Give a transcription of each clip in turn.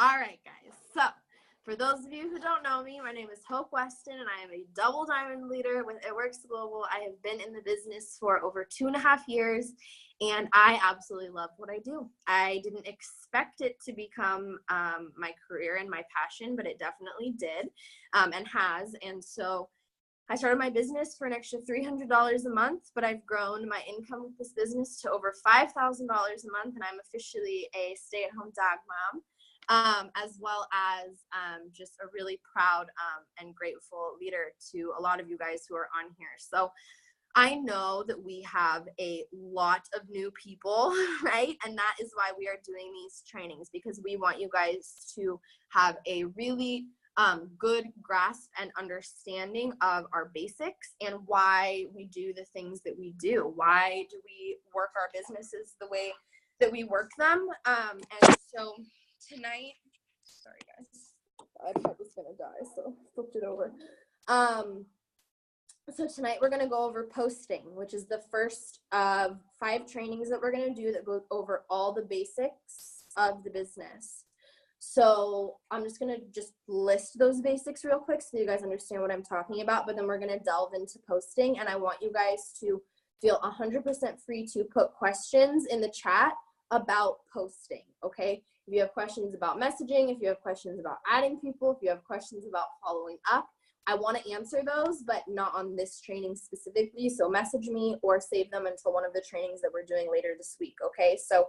All right, guys. So for those of you who don't know me, my name is Hope Weston, and I am a double diamond leader with It Works Global. I have been in the business for over 2.5 years, and I absolutely love what I do. I didn't expect it to become my career and my passion, but it definitely did and has. And so I started my business for an extra $300 a month, but I've grown my income with this business to over $5,000 a month, and I'm officially a stay-at-home dog mom. As well as just a really proud and grateful leader to a lot of you guys who are on here. So I know that we have a lot of new people, right? And that is why we are doing these trainings, because we want you guys to have a really good grasp and understanding of our basics and why we do the things that we do. Why do we work our businesses the way that we work them? And so tonight, sorry guys, I thought it was gonna die, so flipped it over. So tonight we're gonna go over posting, which is the first of 5 trainings that we're gonna do that go over all the basics of the business. So I'm just gonna list those basics real quick so you guys understand what I'm talking about, but then we're gonna delve into posting, and I want you guys to feel 100% free to put questions in the chat about posting, okay? If you have questions about messaging, if you have questions about adding people, if you have questions about following up, I want to answer those, but not on this training specifically. So message me or save them until one of the trainings that we're doing later this week, okay? So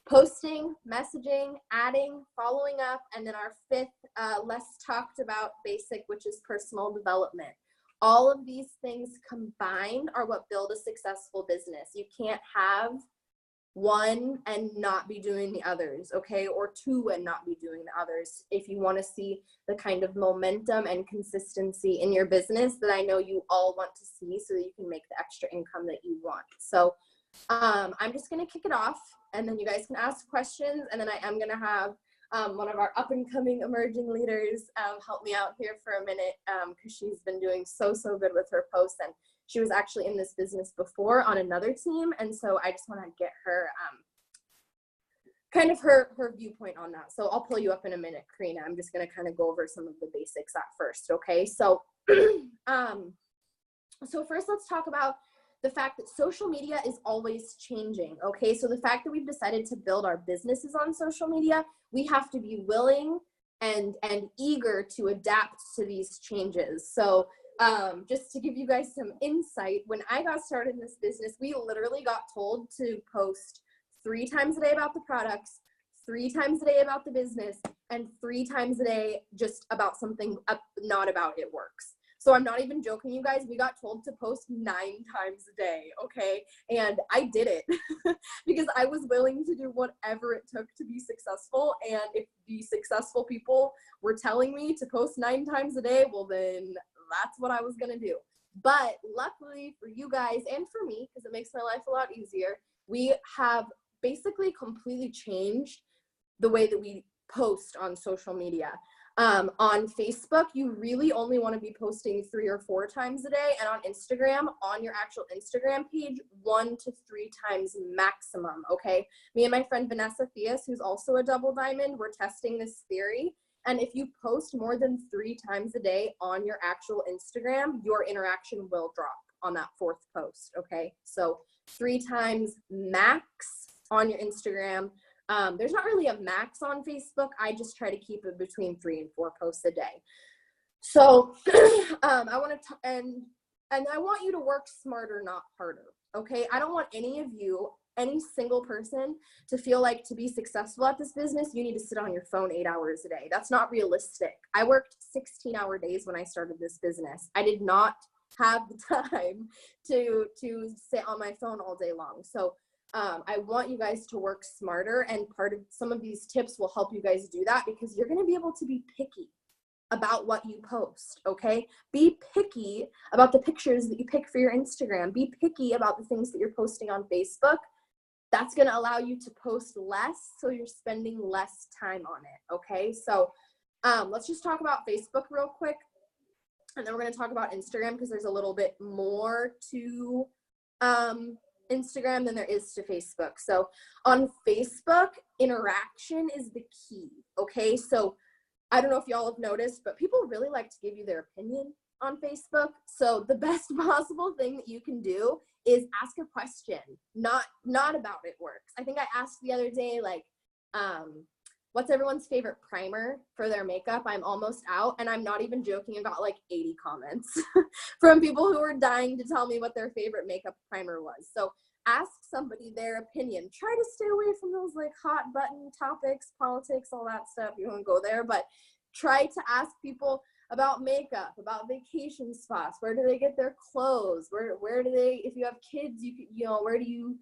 posting, messaging, adding, following up, and then our 5th less talked about basic, which is personal development. All of these things combined are what build a successful business. You can't have one and not be doing the others, okay? Or 2 and not be doing the others if you want to see the kind of momentum and consistency in your business that I know you all want to see so that you can make the extra income that you want. So I'm just going to kick it off, and then you guys can ask questions, and then I am going to have one of our up-and-coming emerging leaders help me out here for a minute because she's been doing so good with her posts, and she was actually in this business before on another team, and so I just want to get her kind of her viewpoint on that. So I'll pull you up in a minute, Karina. I'm just going to kind of go over some of the basics at first, okay? So so first let's talk about the fact that social media is always changing, okay? So the fact that we've decided to build our businesses on social media, we have to be willing and eager to adapt to these changes. So just to give you guys some insight, when I got started in this business, we literally got told to post 3 times a day about the products, 3 times a day about the business, and 3 times a day just about something not about It Works. So I'm not even joking, you guys. We got told to post 9 times a day, okay? And I did it because I was willing to do whatever it took to be successful. And if the successful people were telling me to post 9 times a day, well then that's what I was gonna do. But luckily for you guys and for me, because it makes my life a lot easier, we have basically completely changed the way that we post on social media. On Facebook, you really only want to be posting 3 or 4 times a day, and on Instagram, on your actual Instagram page, 1 to 3 times maximum, okay? Me and my friend Vanessa Theus, who's also a double diamond, we're testing this theory, and if you post more than 3 times a day on your actual Instagram, your interaction will drop on that 4th post, okay? So 3 times max on your Instagram. There's not really a max on Facebook. I just try to keep it between 3 and 4 posts a day. So I want to, and I want you to work smarter, not harder. Okay. I don't want any of you, any single person, to feel like to be successful at this business, you need to sit on your phone 8 hours a day. That's not realistic. I worked 16-hour days when I started this business. I did not have the time to sit on my phone all day long. So I want you guys to work smarter, and part of some of these tips will help you guys do that, because you're going to be able to be picky about what you post, okay? Be picky about the pictures that you pick for your Instagram. Be picky about the things that you're posting on Facebook. That's going to allow you to post less, so you're spending less time on it, okay? So let's just talk about Facebook real quick, and then we're going to talk about Instagram, because there's a little bit more to Instagram than there is to Facebook. So on Facebook, interaction is the key, Okay, so I don't know if y'all have noticed, but people really like to give you their opinion on Facebook. So the best possible thing that you can do is ask a question, not about it works. I think I asked the other day, like, what's everyone's favorite primer for their makeup? I'm almost out, and I'm not even joking. I got like 80 comments from people who were dying to tell me what their favorite makeup primer was. So ask somebody their opinion. Try to stay away from those like hot button topics, politics, all that stuff. You won't go there, but try to ask people about makeup, about vacation spots. Where do they get their clothes? Where do they, if you have kids, where do you,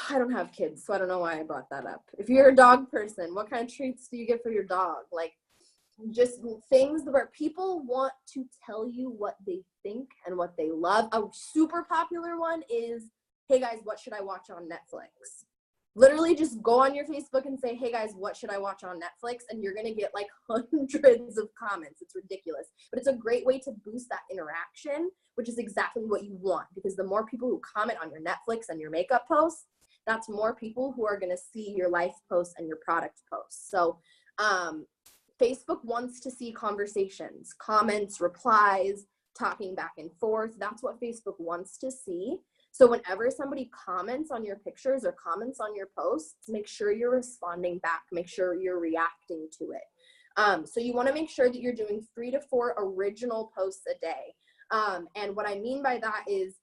I don't have kids, so I don't know why I brought that up. If you're a dog person, what kind of treats do you get for your dog? Like, just things where people want to tell you what they think and what they love. A super popular one is, hey guys, what should I watch on Netflix? Literally just go on your Facebook and say, hey guys, what should I watch on Netflix? And you're going to get like hundreds of comments. It's ridiculous. But it's a great way to boost that interaction, which is exactly what you want, because the more people who comment on your Netflix and your makeup posts, that's more people who are going to see your life posts and your product posts. So Facebook wants to see conversations, comments, replies, talking back and forth. That's what Facebook wants to see. So whenever somebody comments on your pictures or comments on your posts, make sure you're responding back. Make sure you're reacting to it. So you want to make sure that you're doing 3 to 4 original posts a day. And what I mean by that is,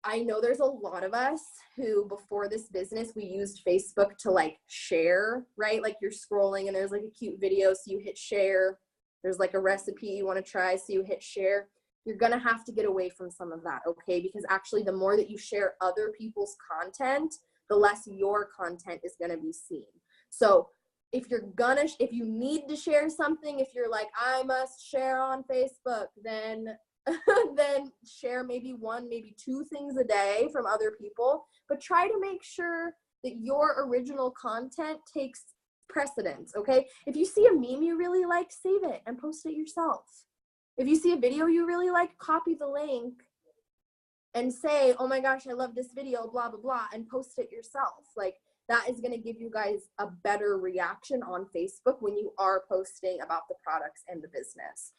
I know there's a lot of us who, before this business, we used Facebook to like share, right? Like you're scrolling and there's like a cute video, so you hit share. There's like a recipe you want to try, so you hit share. You're going to have to get away from some of that, okay? Because actually the more that you share other people's content, the less your content is going to be seen. So if you need to share something, if you're like, I must share on Facebook, then share maybe 1, maybe 2 things a day from other people, but try to make sure that your original content takes precedence, okay? If you see a meme you really like, save it and post it yourself. If you see a video you really like, copy the link and say, oh my gosh, I love this video, blah, blah, blah, and post it yourself. Like, that is going to give you guys a better reaction on Facebook when you are posting about the products and the business.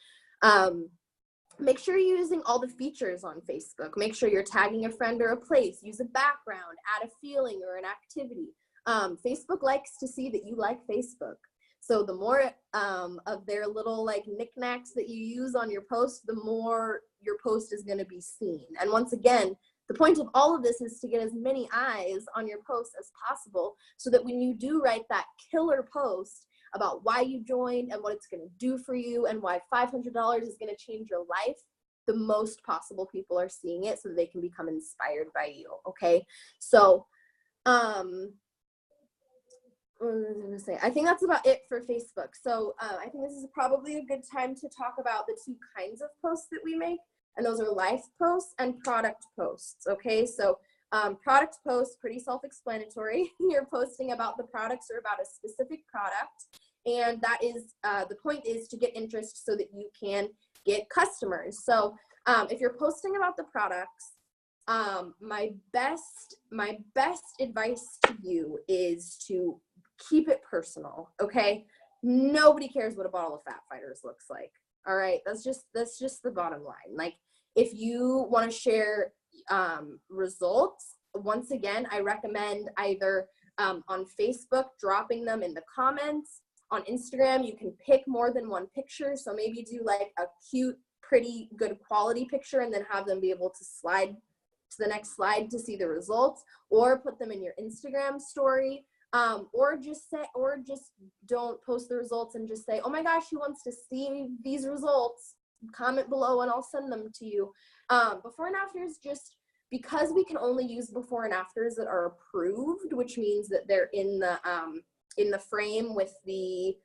Make sure you're using all the features on Facebook. Make sure you're tagging a friend or a place. Use a background, add a feeling or an activity. Facebook likes to see that you like Facebook. So the more of their little like knickknacks that you use on your post, the more your post is going to be seen. And once again, the point of all of this is to get as many eyes on your post as possible, so that when you do write that killer post about why you joined and what it's going to do for you and why $500 is going to change your life, the most possible people are seeing it so that they can become inspired by you, okay? So, what was I going to say? I think that's about it for Facebook. So I think this is probably a good time to talk about the 2 kinds of posts that we make, and those are life posts and product posts, okay? So product posts, pretty self-explanatory. You're posting about the products or about a specific product, and that is, the point is to get interest so that you can get customers. So if you're posting about the products, my best advice to you is to keep it personal, okay? Nobody cares what a bottle of Fat Fighters looks like, all right? That's just the bottom line. Like, if you want to share results, once again, I recommend either on Facebook, dropping them in the comments. On Instagram, you can pick more than 1 picture. So maybe do like a cute, pretty, good quality picture and then have them be able to slide to the next slide to see the results, or put them in your Instagram story. Or just don't post the results and just say, oh my gosh, who wants to see these results? Comment below and I'll send them to you. Before and afters, just because we can only use before and afters that are approved, which means that they're in the frame with the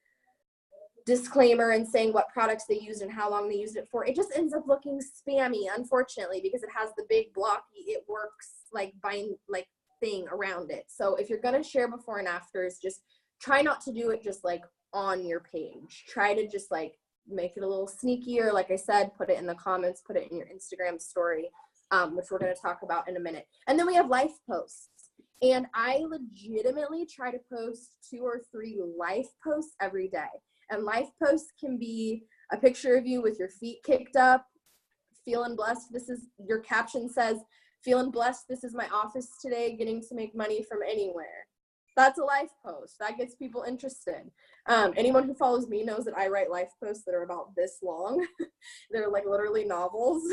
disclaimer and saying what products they used and how long they used it for, it just ends up looking spammy, unfortunately, because it has the big blocky, it works like bind like thing around it. So if you're going to share before and afters, just try not to do it just like on your page. Try to just like make it a little sneakier. Like I said, put it in the comments, put it in your Instagram story, which we're going to talk about in a minute. And then we have life posts. And I legitimately try to post 2 or 3 life posts every day. And life posts can be a picture of you with your feet kicked up, feeling blessed. This is, your caption says, feeling blessed, this is my office today, getting to make money from anywhere. That's a life post. That gets people interested. Anyone who follows me knows that I write life posts that are about this long. They're like literally novels.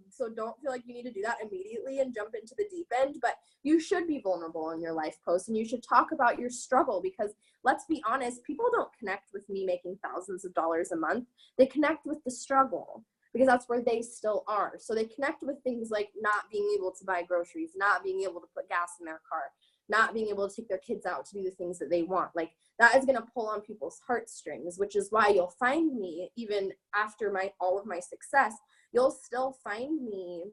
So don't feel like you need to do that immediately and jump into the deep end, but you should be vulnerable in your life posts, and you should talk about your struggle, because let's be honest, people don't connect with me making thousands of dollars a month. They connect with the struggle, because that's where they still are. So they connect with things like not being able to buy groceries, not being able to put gas in their car, not being able to take their kids out to do the things that they want. Like, that is going to pull on people's heartstrings, which is why you'll find me, even after all of my success, you'll still find me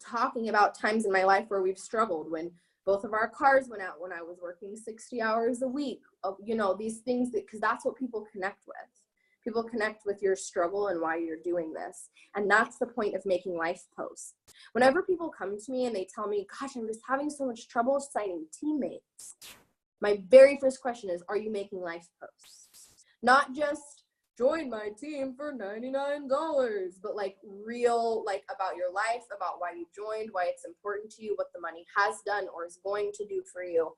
talking about times in my life where we've struggled, when both of our cars went out, when I was working 60 hours a week, these things, because that's what people connect with. People connect with your struggle and why you're doing this. And that's the point of making life posts. Whenever people come to me and they tell me, gosh, I'm just having so much trouble signing teammates, my very first question is, are you making life posts? Not just join my team for $99, but like real, like about your life, about why you joined, why it's important to you, what the money has done or is going to do for you.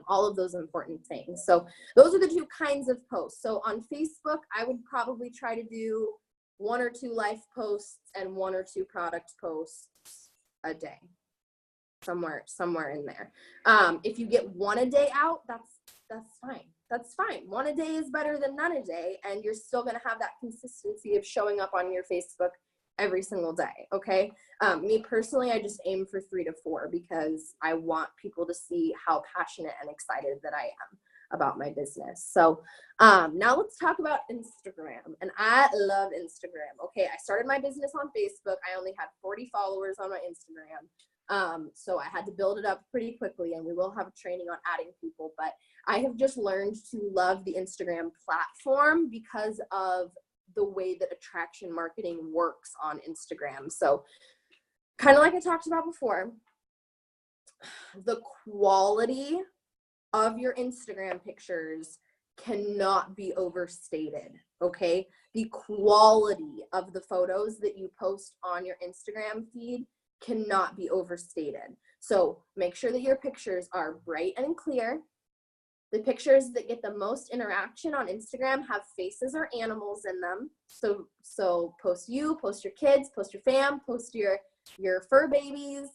All of those important things. So those are the 2 kinds of posts. So on Facebook, I would probably try to do 1 or 2 life posts and 1 or 2 product posts a day, somewhere in there. If you get 1 a day out, that's fine. That's fine. 1 a day is better than none a day, and you're still going to have that consistency of showing up on your Facebook every single day. Okay. Me personally, I just aim for 3 to 4, because I want people to see how passionate and excited that I am about my business. So now let's talk about Instagram. And I love Instagram. Okay. I started my business on Facebook. I only had 40 followers on my Instagram. So I had to build it up pretty quickly, and we will have training on adding people, but I have just learned to love the Instagram platform because of the way that attraction marketing works on Instagram. So kind of like I talked about before, the quality of your Instagram pictures cannot be overstated, okay? The quality of the photos that you post on your Instagram feed cannot be overstated. So make sure that your pictures are bright and clear. The pictures that get the most interaction on Instagram have faces or animals in them. So post you, post your kids, post your fam, post your fur babies,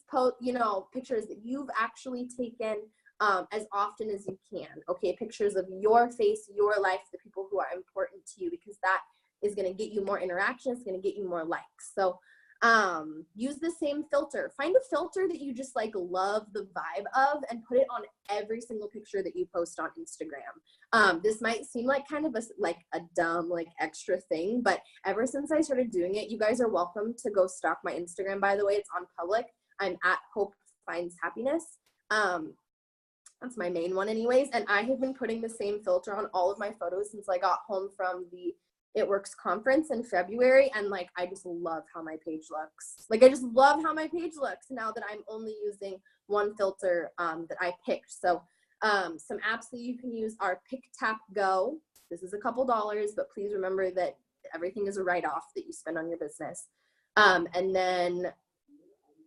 pictures that you've actually taken as often as you can. Okay, pictures of your face, your life, the people who are important to you, because that is going to get you more interaction. It's going to get you more likes. So use the same filter. Find a filter that you just like love the vibe of, and put it on every single picture that you post on Instagram. This might seem like kind of a dumb, extra thing, but ever since I started doing it, you guys are welcome to go stalk my Instagram, by the way. It's on public. I'm at Hope Finds Happiness. That's my main one anyways. And I have been putting the same filter on all of my photos since I got home from the It Works conference in February, and I just love how my page looks. I just love how my page looks now that I'm only using one filter that I picked. So some apps that you can use are Pick Tap Go. This is a couple dollars, but please remember that everything is a write-off that you spend on your business. And then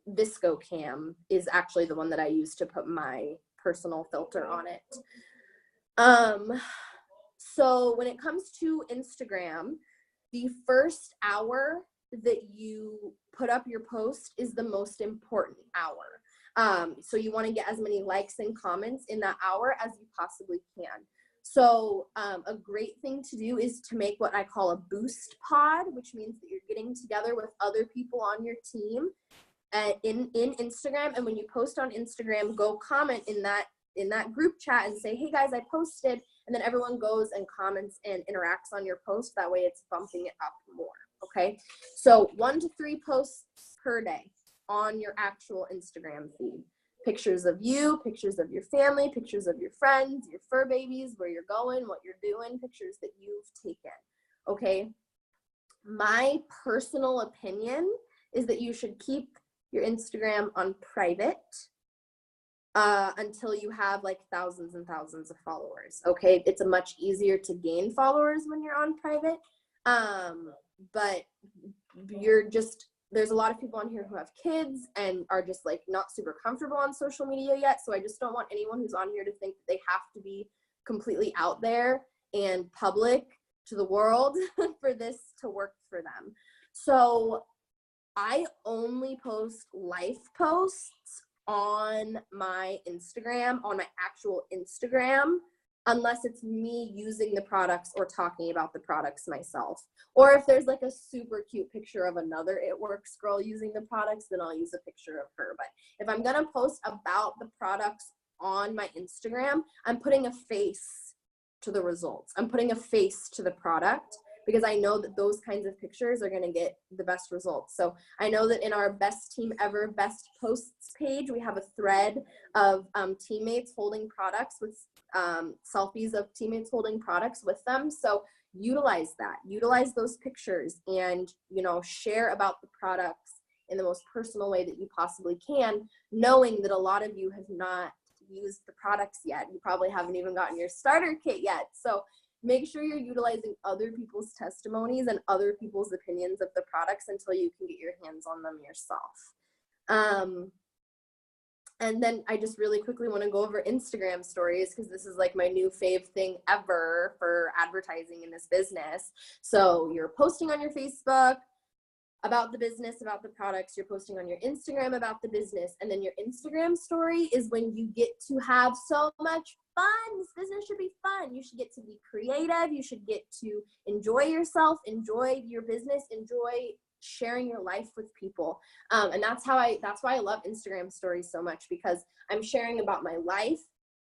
Visco Cam is actually the one that I use to put my personal filter on it. So when it comes to Instagram, the first hour that you put up your post is the most important hour. So you want to get as many likes and comments in that hour as you possibly can. So a great thing to do is to make what I call a boost pod, which means that you're getting together with other people on your team in Instagram. And when you post on Instagram, go comment in that group chat and say, hey guys, I posted. And then everyone goes and comments and interacts on your post. That way it's bumping it up more, okay? So 1 to 3 posts per day on your actual Instagram feed. Pictures of you, pictures of your family, pictures of your friends, your fur babies, where you're going, what you're doing, pictures that you've taken, okay? My personal opinion is that you should keep your Instagram on private. until you have like thousands and thousands of followers. Okay, it's a much easier to gain followers when you're on private, but there's a lot of people on here who have kids and are just like not super comfortable on social media yet. So I just don't want anyone who's on here to think that they have to be completely out there and public to the world for this to work for them. So I only post life posts on my Instagram, on my actual Instagram, unless it's me using the products or talking about the products myself. Or if there's like a super cute picture of another It Works girl using the products, then I'll use a picture of her. But if I'm gonna post about the products on my Instagram, I'm putting a face to the results. I'm putting a face to the product, because I know that those kinds of pictures are gonna get the best results. So I know that in our Best Team Ever Best Posts page, we have a thread of teammates holding products with selfies of teammates holding products with them. So utilize that, utilize those pictures, and, you know, share about the products in the most personal way that you possibly can, knowing that a lot of you have not used the products yet. You probably haven't even gotten your starter kit yet. So make sure you're utilizing other people's testimonies and other people's opinions of the products until you can get your hands on them yourself. And then I just really quickly want to go over Instagram stories, because this is like my new fave thing ever for advertising in this business. So you're posting on your Facebook about the business, about the products, you're posting on your Instagram about the business, and then your Instagram story is when you get to have so much fun. This business should be fun. You should get to be creative. You should get to enjoy yourself, enjoy your business, enjoy sharing your life with people. And that's why I love Instagram stories so much, because I'm sharing about my life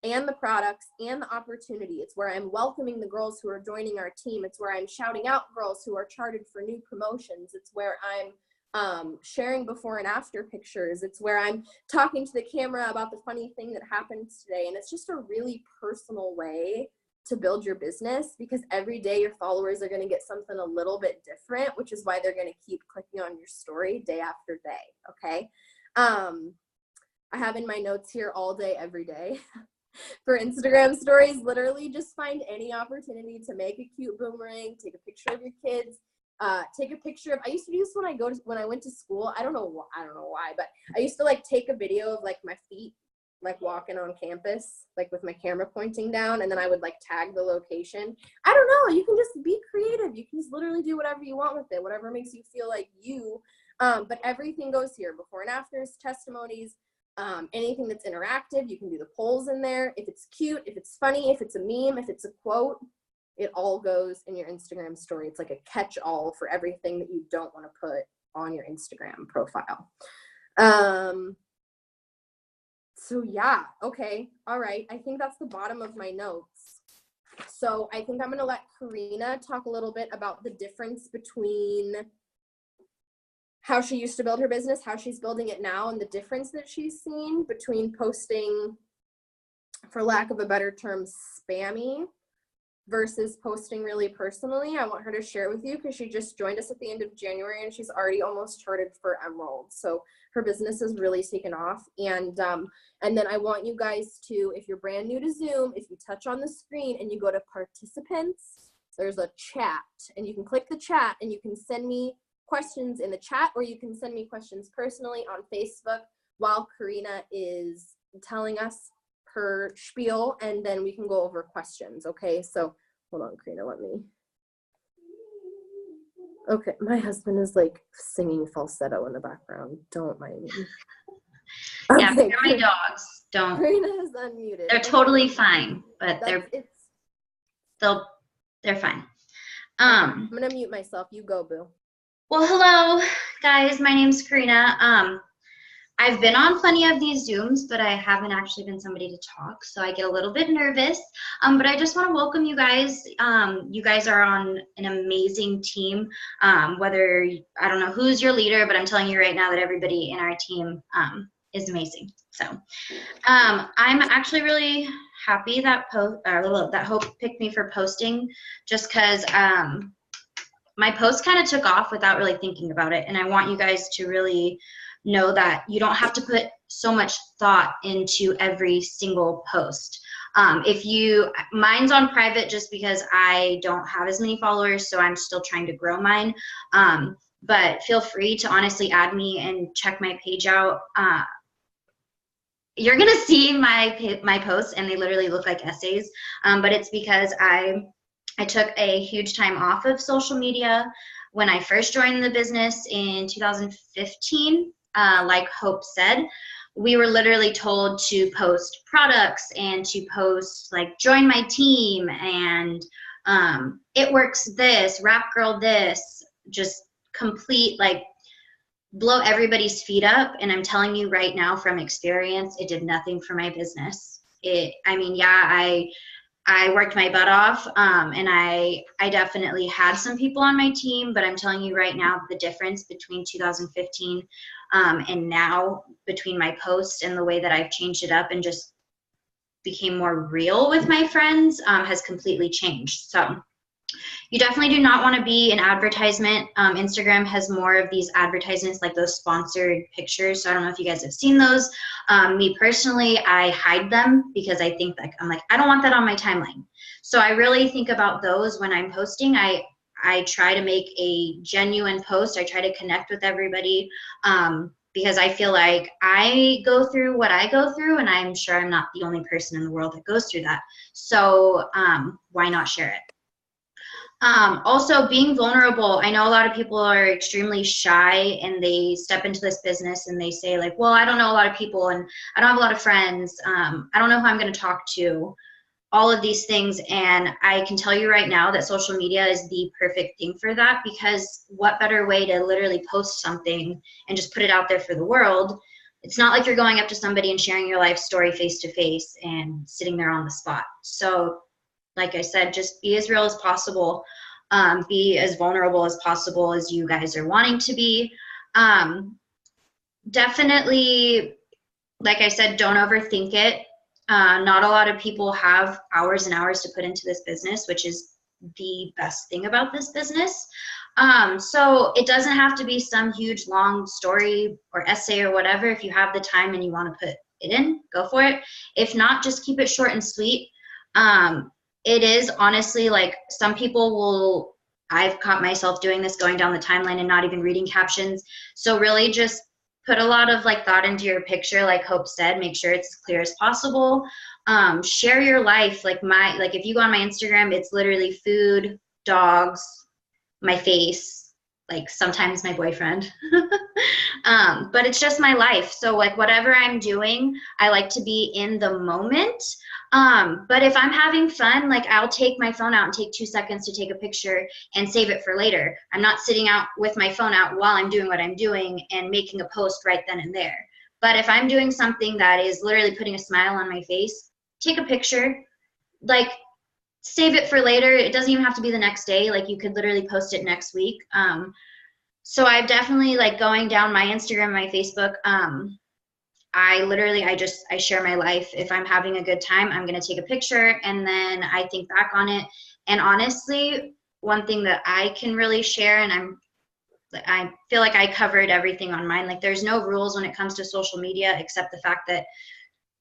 and the products and the opportunity. It's where I'm welcoming the girls who are joining our team. It's where I'm shouting out girls who are charted for new promotions. It's where I'm sharing before and after pictures. It's where I'm talking to the camera about the funny thing that happened today. And it's just a really personal way to build your business, because every day your followers are going to get something a little bit different, which is why they're going to keep clicking on your story day after day. Okay. I have in my notes here all day, every day. For Instagram stories, literally just find any opportunity to make a cute boomerang, take a picture of your kids, take a picture of, I used to do this when I went to school. I don't know why, but I used to like take a video of like my feet, like walking on campus, like with my camera pointing down, and then I would like tag the location. I don't know, you can just be creative. You can just literally do whatever you want with it, whatever makes you feel like you, but everything goes here, before and afters, testimonies, anything that's interactive. You can do the polls in there. If it's cute, if it's funny, if it's a meme, if it's a quote, it all goes in your Instagram story. It's like a catch-all for everything that you don't want to put on your Instagram profile. So yeah, okay, all right. I think that's the bottom of my notes. So I think I'm gonna let Karina talk a little bit about the difference between how she used to build her business, how she's building it now, and the difference that she's seen between posting, for lack of a better term, spammy versus posting really personally. I want her to share with you, because she just joined us at the end of January and she's already almost charted for Emerald. So her business has really taken off. And then I want you guys to, if you're brand new to Zoom, if you touch on the screen and you go to participants, there's a chat, and you can click the chat and you can send me questions in the chat, or you can send me questions personally on Facebook while Karina is telling us her spiel, and then we can go over questions. Okay, so hold on, Karina, let me. Okay, my husband is like singing falsetto in the background. Don't mind me. Yeah, Okay. they're my dogs. Don't. Karina is unmuted. They're totally fine, but they're fine. I'm gonna mute myself. You go, boo. Well, hello, guys. My name's Karina. I've been on plenty of these Zooms, but I haven't actually been somebody to talk, so I get a little bit nervous. But I just want to welcome you guys. You guys are on an amazing team. Whether, I don't know who's your leader, but I'm telling you right now that everybody in our team is amazing. So I'm actually really happy that Hope picked me for posting, just because my post kind of took off without really thinking about it. And I want you guys to really know that you don't have to put so much thought into every single post. Mine's on private just because I don't have as many followers, so I'm still trying to grow mine. But feel free to honestly add me and check my page out. You're gonna see my posts, and they literally look like essays. But it's because I took a huge time off of social media when I first joined the business in 2015. Like Hope said, we were literally told to post products and to post like join my team and it works this, rap girl this, just complete like blow everybody's feet up. And I'm telling you right now from experience, it did nothing for my business. I worked my butt off, and I definitely had some people on my team, but I'm telling you right now, the difference between 2015 and now, between my posts and the way that I've changed it up and just became more real with my friends, has completely changed. So you definitely do not want to be an advertisement. Instagram has more of these advertisements, like those sponsored pictures. So I don't know if you guys have seen those. Me personally, I hide them because I think I don't want that on my timeline. So I really think about those when I'm posting. I try to make a genuine post. I try to connect with everybody because I feel like I go through what I go through, and I'm sure I'm not the only person in the world that goes through that. So why not share it? Also, being vulnerable. I know a lot of people are extremely shy and they step into this business and they say like, well, I don't know a lot of people and I don't have a lot of friends. I don't know who I'm going to talk to, all of these things. And I can tell you right now that social media is the perfect thing for that, because what better way to literally post something and just put it out there for the world. It's not like you're going up to somebody and sharing your life story face to face and sitting there on the spot. So like I said, just be as real as possible, be as vulnerable as possible as you guys are wanting to be. Definitely, like I said, don't overthink it. Not a lot of people have hours and hours to put into this business, which is the best thing about this business. So it doesn't have to be some huge long story or essay or whatever. If you have the time and you want to put it in, go for it. If not, just keep it short and sweet. It is honestly like some people will, I've caught myself doing this, going down the timeline and not even reading captions. So really just put a lot of like thought into your picture. Like Hope said, make sure it's as clear as possible. Share your life. Like if you go on my Instagram, it's literally food, dogs, my face, like sometimes my boyfriend. But it's just my life. So like whatever I'm doing, I like to be in the moment. But if I'm having fun, like I'll take my phone out and take 2 seconds to take a picture and save it for later. I'm not sitting out with my phone out while I'm doing what I'm doing and making a post right then and there. But if I'm doing something that is literally putting a smile on my face, take a picture, like save it for later. It doesn't even have to be the next day. Like you could literally post it next week. So I've definitely like going down my Instagram, my Facebook, I share my life. If I'm having a good time, I'm going to take a picture and then I think back on it. And honestly, one thing that I can really share, and I feel like I covered everything on mine. Like there's no rules when it comes to social media, except the fact that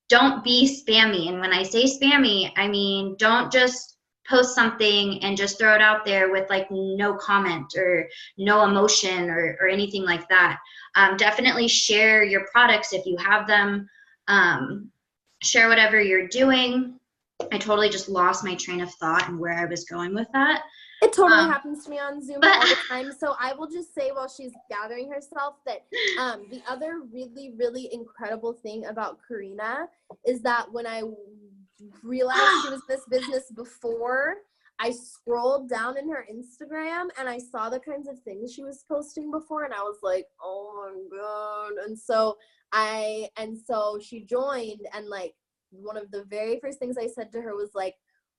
don't be spammy. And when I say spammy, I mean, don't just post something and just throw it out there with like no comment or no emotion or anything like that. Definitely share your products if you have them. Share whatever you're doing. I totally just lost my train of thought and where I was going with that. It totally happens to me on Zoom all the time. So I will just say while she's gathering herself that the other really, really incredible thing about Karina is that when I realized she was in this business before, I scrolled down in her Instagram and I saw the kinds of things she was posting before and I was like, oh my God. And so she joined, and like one of the very first things I said to her was like,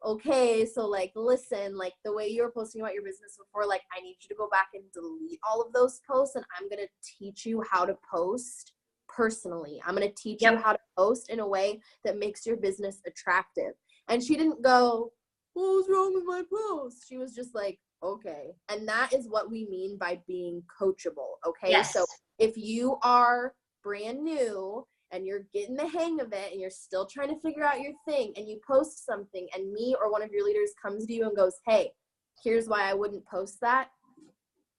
okay, so like listen, like the way you were posting about your business before, like I need you to go back and delete all of those posts and I'm gonna teach you how to post personally. I'm gonna teach you how to post in a way that makes your business attractive. And she didn't go, what's wrong with my post? She was just like, okay. And that is what we mean by being coachable. Okay. Yes. So if you are brand new and you're getting the hang of it and you're still trying to figure out your thing, and you post something and me or one of your leaders comes to you and goes, hey, here's why I wouldn't post that.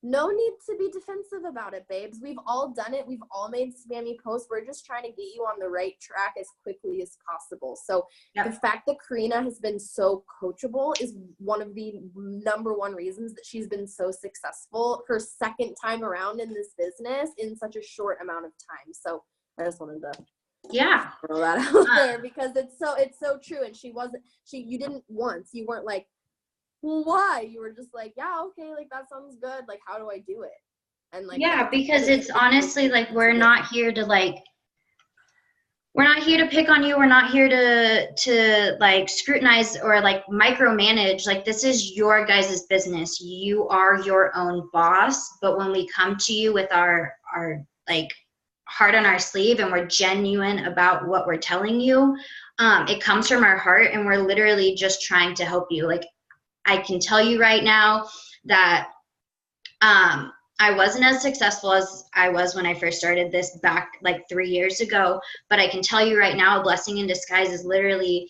No need to be defensive about it, babes. We've all done it. We've all made spammy posts. We're just trying to get you on the right track as quickly as possible. So the fact that Karina has been so coachable is one of the number one reasons that she's been so successful her second time around in this business in such a short amount of time. So I just wanted to throw that out there because it's so true. And you didn't once, you weren't like, well, why? You were just like, yeah, okay, like that sounds good. Like, how do I do it? And like, because it's honestly like we're not here to pick on you. We're not here to like scrutinize or like micromanage. Like, this is your guys' business. You are your own boss. But when we come to you with our like heart on our sleeve and we're genuine about what we're telling you, it comes from our heart, and we're literally just trying to help you. Like, I can tell you right now that I wasn't as successful as I was when I first started this back like 3 years ago, but I can tell you right now, a blessing in disguise is literally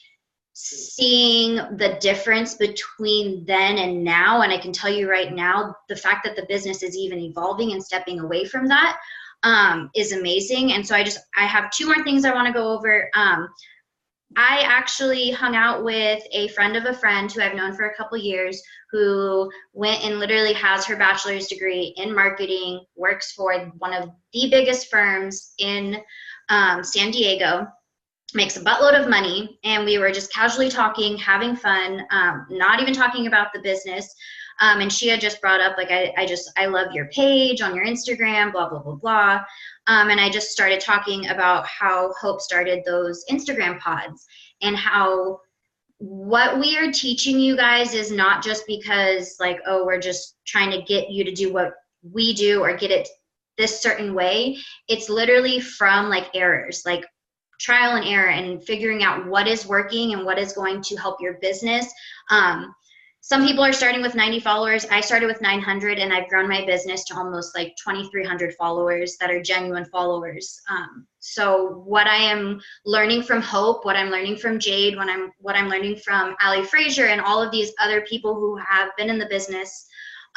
seeing the difference between then and now. And I can tell you right now, the fact that the business is even evolving and stepping away from that is amazing. And so I have 2 more things I want to go over. I actually hung out with a friend of a friend who I've known for a couple years, who went and literally has her bachelor's degree in marketing, works for one of the biggest firms in San Diego, makes a buttload of money, and we were just casually talking, having fun, not even talking about the business. And she had just brought up, like, I love your page on your Instagram, blah, blah, blah, blah. And I just started talking about how Hope started those Instagram pods, and how what we are teaching you guys is not just because, like, oh, we're just trying to get you to do what we do or get it this certain way. It's literally from, like, errors, like trial and error, and figuring out what is working and what is going to help your business. Some people are starting with 90 followers. I started with 900, and I've grown my business to almost like 2,300 followers that are genuine followers. So what I am learning from Hope, what I'm learning from Jade, what I'm learning from Ali Frazier, and all of these other people who have been in the business.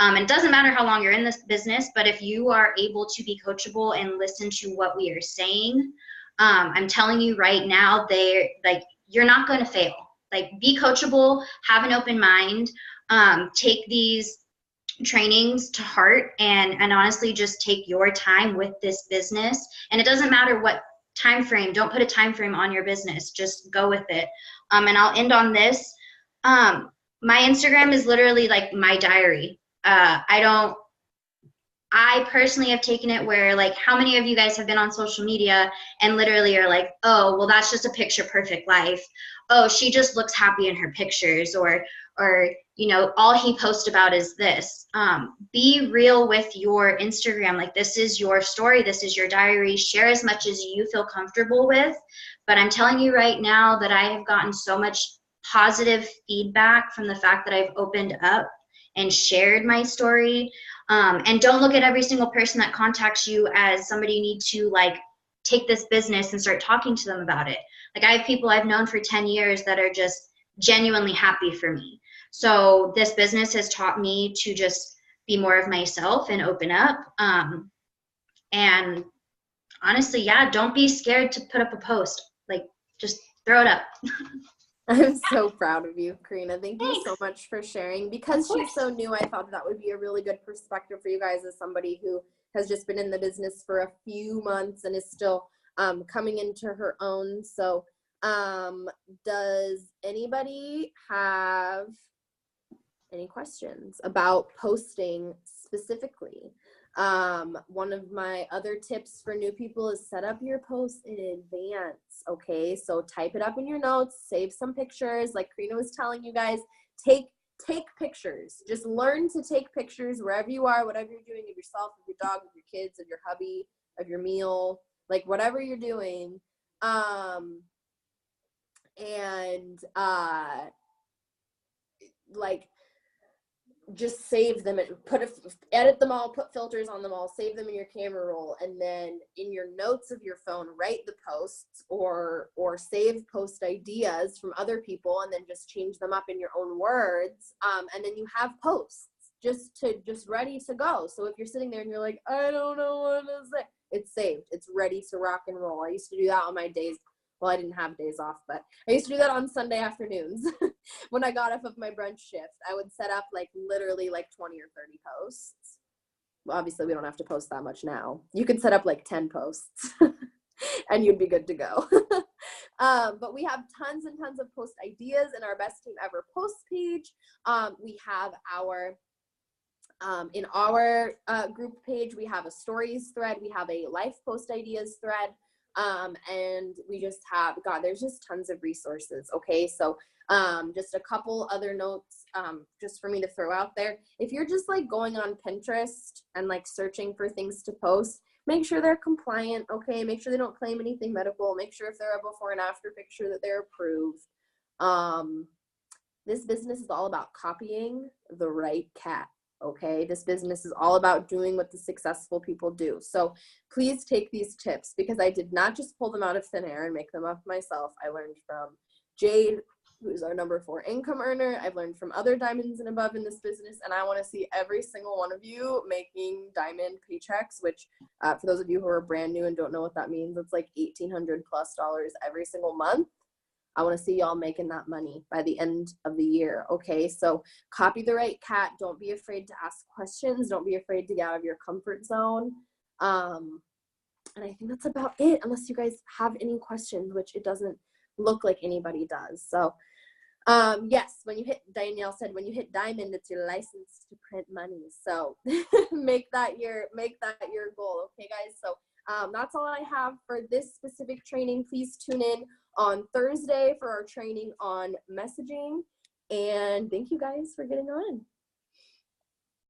And it doesn't matter how long you're in this business, but if you are able to be coachable and listen to what we are saying, I'm telling you right now, you're not going to fail. Like, be coachable, have an open mind, take these trainings to heart, and honestly just take your time with this business. And it doesn't matter what time frame. Don't put a time frame on your business. Just go with it. And I'll end on this. My Instagram is literally like my diary. I personally have taken it where, like, how many of you guys have been on social media and literally are like, oh, well, that's just a picture perfect life. Oh, she just looks happy in her pictures, or you know, all he posts about is this. Be real with your Instagram. Like, this is your story. This is your diary. Share as much as you feel comfortable with. But I'm telling you right now that I have gotten so much positive feedback from the fact that I've opened up and shared my story. And don't look at every single person that contacts you as somebody you need to, like, take this business and start talking to them about it. Like, I have people I've known for 10 years that are just genuinely happy for me. So this business has taught me to just be more of myself and open up. And honestly, yeah, don't be scared to put up a post. Like, just throw it up. I'm so proud of you, Karina. Thank you Thanks. so much for sharing. Because she's so new, I thought that would be a really good perspective for you guys as somebody who has just been in the business for a few months and is still coming into her own. So does anybody have any questions about posting specifically? One of my other tips for new people is set up your posts in advance. Okay, so type it up in your notes, save some pictures. Like Karina was telling you guys, take pictures. Just learn to take pictures wherever you are, whatever you're doing, of yourself, of your dog, of your kids, of your hubby, of your meal, like whatever you're doing. Like, just save them and edit them all, put filters on them all, save them in your camera roll, and then in your notes of your phone, write the posts or save post ideas from other people, and then just change them up in your own words. And then you have posts just ready to go. So if you're sitting there and you're like, I don't know what to say, it's saved. It's ready to rock and roll. I used to do that on my days. Well, I didn't have days off, but I used to do that on Sunday afternoons. When I got off of my brunch shift, I would set up like literally like 20 or 30 posts. Well, obviously we don't have to post that much now. You could set up like 10 posts and you'd be good to go. But we have tons and tons of post ideas in our Best Team Ever post page. We have our in our group page, we have a stories thread, we have a life post ideas thread, and we just have, God, there's just tons of resources. Okay, so just a couple other notes just for me to throw out there. If you're just like going on Pinterest and like searching for things to post, make sure they're compliant. Okay, make sure they don't claim anything medical. Make sure if they're a before and after picture that they're approved. This business is all about copying the right cat. Okay, this business is all about doing what the successful people do. So please take these tips, because I did not just pull them out of thin air and make them up myself. I learned from Jade, who's our number 4 income earner. I've learned from other diamonds and above in this business, and I want to see every single one of you making diamond paychecks, which for those of you who are brand new and don't know what that means, it's like $1,800+ every single month. I want to see y'all making that money by the end of the year. Okay, so copy the right cat. Don't be afraid to ask questions. Don't be afraid to get out of your comfort zone. And I think that's about it, unless you guys have any questions, which it doesn't look like anybody does. So yes, when you hit, Danielle said, when you hit diamond, it's your license to print money. So make that your goal. Okay, guys. So that's all I have for this specific training. Please tune in on Thursday for our training on messaging. And thank you guys for getting on.